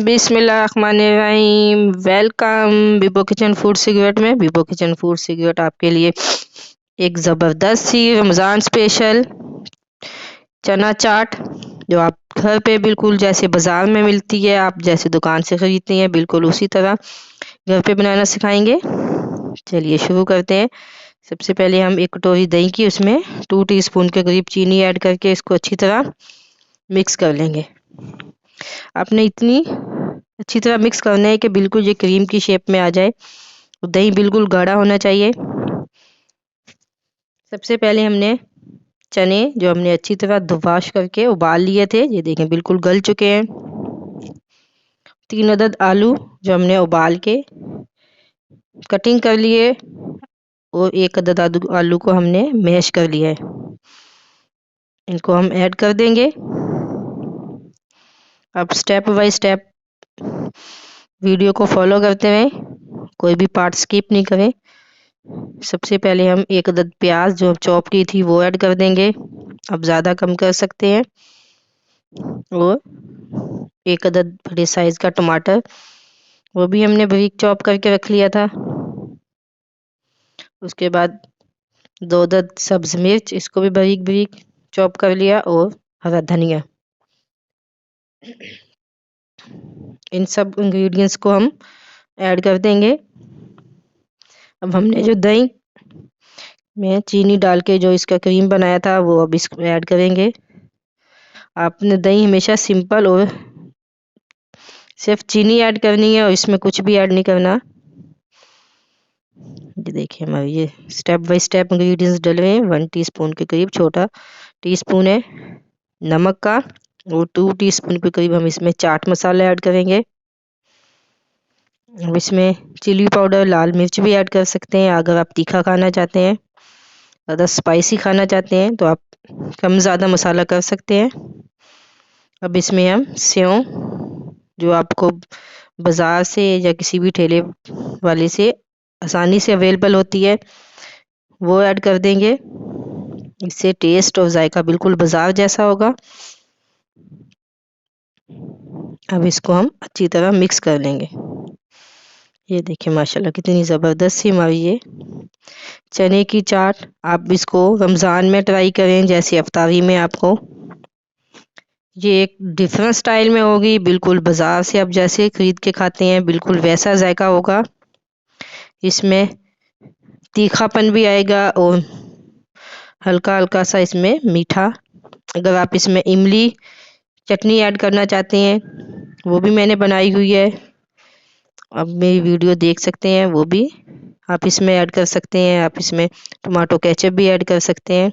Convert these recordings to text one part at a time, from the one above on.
बिस्मिल्लाहिर्रहमानिर्रहीम। वेलकम बिबो kitchen food cigarette में। बिबो kitchen food cigarette आपके लिए एक ज़बरदस्त सी रमज़ान स्पेशल चना चाट, जो आप घर पे बिल्कुल जैसे बाज़ार में मिलती है, आप जैसे दुकान से ख़रीदती हैं, बिल्कुल उसी तरह घर पे बनाना सिखाएंगे। चलिए शुरू करते हैं। सबसे पहले हम एक कटोरी दही की, उसमें 2 टीस्पून के करीब चीनी ऐड करके इसको अच्छी तरह मिक्स कर लेंगे। आपने इतनी अच्छी तरह मिक्स करना है कि बिल्कुल ये क्रीम की शेप में आ जाए। दही बिल्कुल गाढ़ा होना चाहिए। सबसे पहले हमने चने जो हमने अच्छी तरह वॉश करके उबाल लिए थे, ये देखें बिल्कुल गल चुके हैं। 3 अदद आलू जो हमने उबाल के कटिंग कर लिए, और 1 अदद आलू को हमने मैश कर लिया है। इनको हम ऐड कर देंगे। अब स्टेप बाय स्टेप वीडियो को फॉलो करते हुए, कोई भी पार्ट स्किप नहीं करें। सबसे पहले हम 1 अदद प्याज जो चॉप की थी वो ऐड कर देंगे। अब ज़्यादा कम कर सकते हैं। और 1 अदद बड़े साइज का टमाटर, वो भी हमने बारीक चॉप करके रख लिया था। उसके बाद 2 अदद सब्ज मिर्च, इसको भी बारीक बारीक चॉप कर लिया। और हरा धनिया। इन सब इंग्रेडिएंट्स को हम ऐड कर देंगे। अब हमने जो दही में चीनी डाल के जो इसका क्रीम बनाया था, वो अब इसको ऐड करेंगे। आपने दही हमेशा सिंपल और सिर्फ चीनी ऐड करनी है, और इसमें कुछ भी ऐड नहीं करना। ये देखिए हमारे ये स्टेप बाय स्टेप इंग्रेडिएंट्स डले हैं। 1 टीस्पून के करीब छोटा टीस्पून है नमक का, और 2 टीस्पून के करीब हम इसमें चाट मसाला ऐड करेंगे। अब इसमें चिली पाउडर, लाल मिर्च भी ऐड कर सकते हैं अगर आप तीखा खाना चाहते हैं। अगर स्पाइसी खाना चाहते हैं तो आप कम ज़्यादा मसाला कर सकते हैं। अब इसमें हम सेव, जो आपको बाज़ार से या किसी भी ठेले वाले से आसानी से अवेलेबल होती है, वो ऐड कर देंगे। इससे टेस्ट और जायका बिल्कुल बाज़ार जैसा होगा। अब इसको हम अच्छी तरह मिक्स कर लेंगे। ये देखिए माशाल्लाह कितनी ज़बरदस्त सी हमारी ये चने की चाट। आप इसको रमज़ान में ट्राई करें, जैसे अफ्तारी में आपको ये एक डिफरेंट स्टाइल में होगी। बिल्कुल बाज़ार से आप जैसे ख़रीद के खाते हैं, बिल्कुल वैसा जायका होगा। इसमें तीखापन भी आएगा और हल्का हल्का सा इसमें मीठा। अगर आप इसमें इमली चटनी ऐड करना चाहते हैं, वो भी मैंने बनाई हुई है, अब मेरी वीडियो देख सकते हैं, वो भी आप इसमें ऐड कर सकते हैं। आप इसमें टमाटो केचप भी ऐड कर सकते हैं।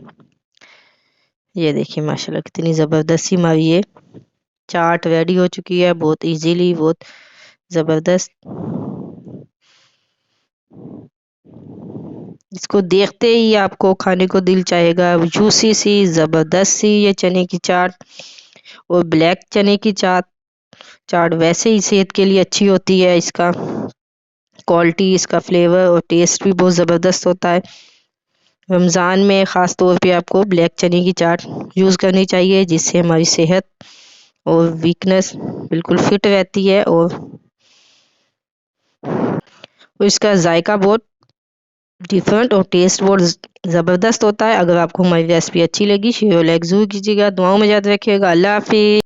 ये देखिए माशाल्लाह कितनी ज़बरदस्त सी हमारी ये चाट रेडी हो चुकी है, बहुत इजीली, बहुत ज़बरदस्त। इसको देखते ही आपको खाने को दिल चाहेगा। जूसी सी ज़बरदस्त सी ये चने की चाट, और ब्लैक चने की चाट वैसे ही सेहत के लिए अच्छी होती है। इसका क्वालिटी, इसका फ्लेवर और टेस्ट भी बहुत ज़बरदस्त होता है। रमज़ान में ख़ास तौर पे आपको ब्लैक चने की चाट यूज़ करनी चाहिए, जिससे हमारी सेहत और वीकनेस बिल्कुल फिट रहती है। और इसका जायका बहुत डिफरेंट और टेस्ट बहुत ज़बरदस्त होता है। अगर आपको हमारी रेसिपी अच्छी लगी, शेयर और लाइक ज़रूर कीजिएगा। दुआओं में याद रखिएगा। अल्लाह हाफिज़।